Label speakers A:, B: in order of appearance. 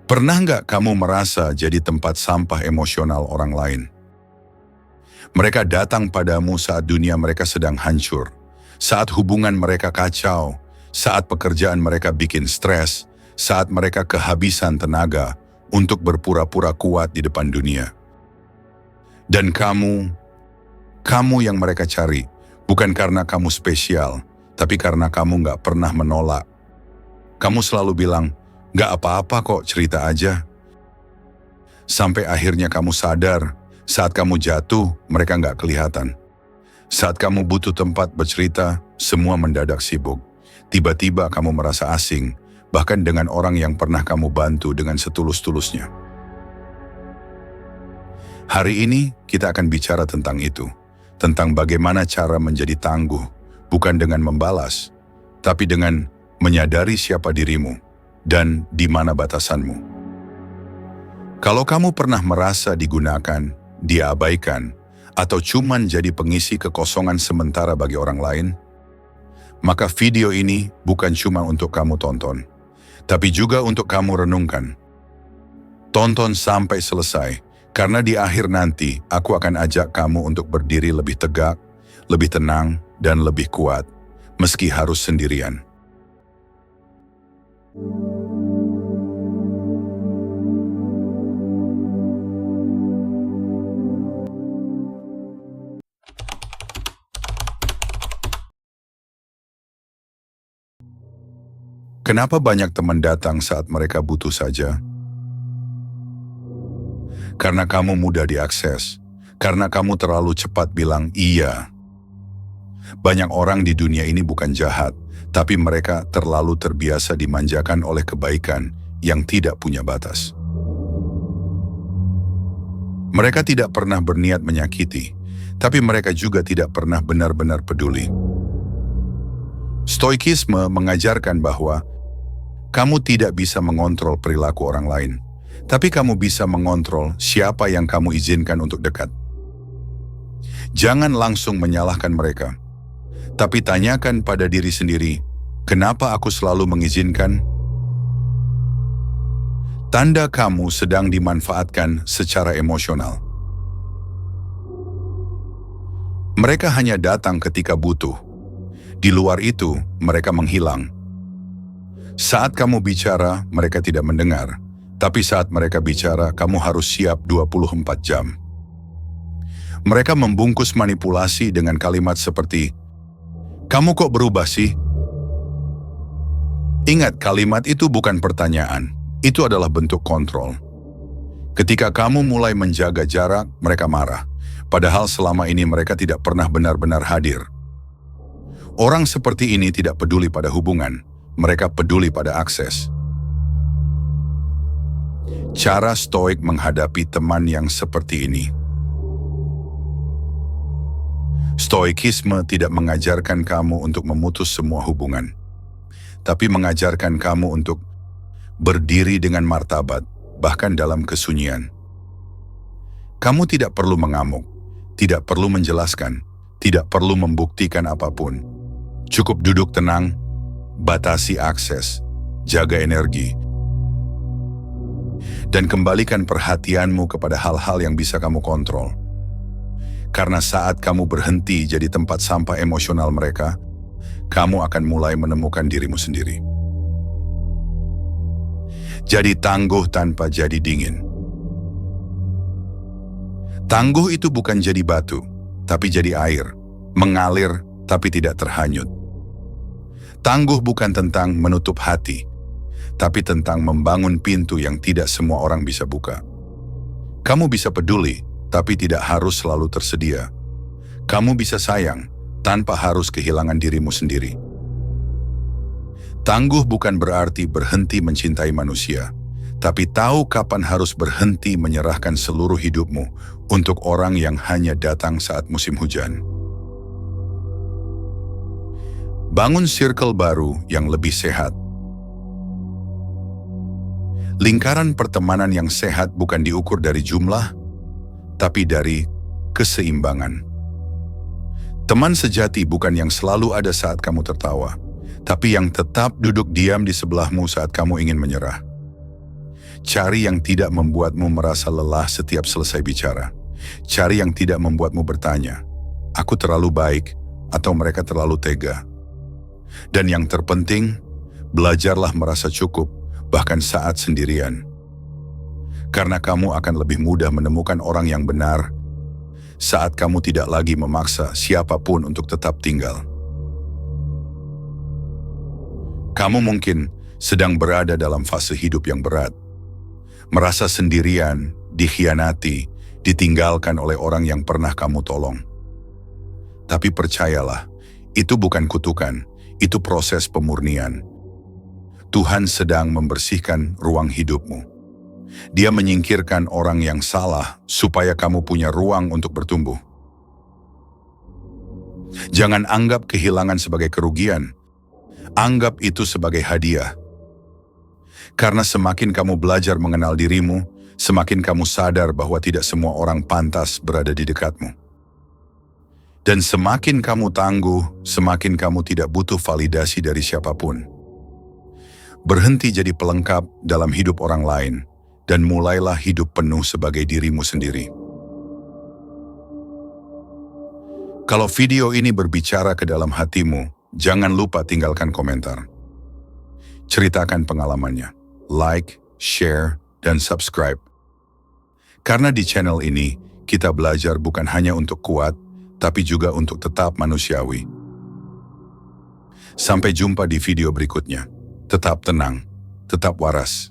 A: Pernah nggak kamu merasa jadi tempat sampah emosional orang lain? Mereka datang padamu saat dunia mereka sedang hancur, saat hubungan mereka kacau, saat pekerjaan mereka bikin stres, saat mereka kehabisan tenaga untuk berpura-pura kuat di depan dunia. Dan kamu yang mereka cari, bukan karena kamu spesial, tapi karena kamu nggak pernah menolak. Kamu selalu bilang, nggak apa-apa kok, cerita aja. Sampai akhirnya kamu sadar, saat kamu jatuh, mereka nggak kelihatan. Saat kamu butuh tempat bercerita, semua mendadak sibuk. Tiba-tiba kamu merasa asing, bahkan dengan orang yang pernah kamu bantu dengan setulus-tulusnya. Hari ini kita akan bicara tentang itu, tentang bagaimana cara menjadi tangguh, bukan dengan membalas, tapi dengan menyadari siapa dirimu dan di mana batasanmu. Kalau kamu pernah merasa digunakan, diabaikan, atau cuman jadi pengisi kekosongan sementara bagi orang lain, maka video ini bukan cuma untuk kamu tonton, tapi juga untuk kamu renungkan. Tonton sampai selesai, karena di akhir nanti aku akan ajak kamu untuk berdiri lebih tegak, lebih tenang, dan lebih kuat, meski harus sendirian. Kenapa banyak teman datang saat mereka butuh saja? Karena kamu mudah diakses, karena kamu terlalu cepat bilang iya. Banyak orang di dunia ini bukan jahat, tapi mereka terlalu terbiasa dimanjakan oleh kebaikan yang tidak punya batas. Mereka tidak pernah berniat menyakiti, tapi mereka juga tidak pernah benar-benar peduli. Stoikisme mengajarkan bahwa kamu tidak bisa mengontrol perilaku orang lain, tapi kamu bisa mengontrol siapa yang kamu izinkan untuk dekat. Jangan langsung menyalahkan mereka, tapi tanyakan pada diri sendiri, kenapa aku selalu mengizinkan? Tanda kamu sedang dimanfaatkan secara emosional. Mereka hanya datang ketika butuh. Di luar itu, mereka menghilang. Saat kamu bicara, mereka tidak mendengar. Tapi saat mereka bicara, kamu harus siap 24 jam. Mereka membungkus manipulasi dengan kalimat seperti, "Kamu kok berubah sih?" Ingat, kalimat itu bukan pertanyaan. Itu adalah bentuk kontrol. Ketika kamu mulai menjaga jarak, mereka marah. Padahal selama ini mereka tidak pernah benar-benar hadir. Orang seperti ini tidak peduli pada hubungan. Mereka peduli pada akses. Cara stoik menghadapi teman yang seperti ini. Stoikisme tidak mengajarkan kamu untuk memutus semua hubungan, tapi mengajarkan kamu untuk berdiri dengan martabat, bahkan dalam kesunyian. Kamu tidak perlu mengamuk, tidak perlu menjelaskan, tidak perlu membuktikan apapun. Cukup duduk tenang, batasi akses, jaga energi, dan kembalikan perhatianmu kepada hal-hal yang bisa kamu kontrol. Karena saat kamu berhenti jadi tempat sampah emosional mereka, kamu akan mulai menemukan dirimu sendiri. Jadi tangguh tanpa jadi dingin. Tangguh itu bukan jadi batu, tapi jadi air, mengalir tapi tidak terhanyut. Tangguh bukan tentang menutup hati, tapi tentang membangun pintu yang tidak semua orang bisa buka. Kamu bisa peduli, tapi tidak harus selalu tersedia. Kamu bisa sayang, tanpa harus kehilangan dirimu sendiri. Tangguh bukan berarti berhenti mencintai manusia, tapi tahu kapan harus berhenti menyerahkan seluruh hidupmu untuk orang yang hanya datang saat musim hujan. Bangun circle baru yang lebih sehat. Lingkaran pertemanan yang sehat bukan diukur dari jumlah, tapi dari keseimbangan. Teman sejati bukan yang selalu ada saat kamu tertawa, tapi yang tetap duduk diam di sebelahmu saat kamu ingin menyerah. Cari yang tidak membuatmu merasa lelah setiap selesai bicara. Cari yang tidak membuatmu bertanya, aku terlalu baik atau mereka terlalu tega. Dan yang terpenting, belajarlah merasa cukup bahkan saat sendirian. Karena kamu akan lebih mudah menemukan orang yang benar saat kamu tidak lagi memaksa siapapun untuk tetap tinggal. Kamu mungkin sedang berada dalam fase hidup yang berat. Merasa sendirian, dikhianati, ditinggalkan oleh orang yang pernah kamu tolong. Tapi percayalah, itu bukan kutukan, itu proses pemurnian. Tuhan sedang membersihkan ruang hidupmu. Dia menyingkirkan orang yang salah supaya kamu punya ruang untuk bertumbuh. Jangan anggap kehilangan sebagai kerugian. Anggap itu sebagai hadiah. Karena semakin kamu belajar mengenal dirimu, semakin kamu sadar bahwa tidak semua orang pantas berada di dekatmu. Dan semakin kamu tangguh, semakin kamu tidak butuh validasi dari siapapun. Berhenti jadi pelengkap dalam hidup orang lain, dan mulailah hidup penuh sebagai dirimu sendiri. Kalau video ini berbicara ke dalam hatimu, jangan lupa tinggalkan komentar. Ceritakan pengalamannya. Like, share, dan subscribe. Karena di channel ini, kita belajar bukan hanya untuk kuat, tapi juga untuk tetap manusiawi. Sampai jumpa di video berikutnya. Tetap tenang, tetap waras.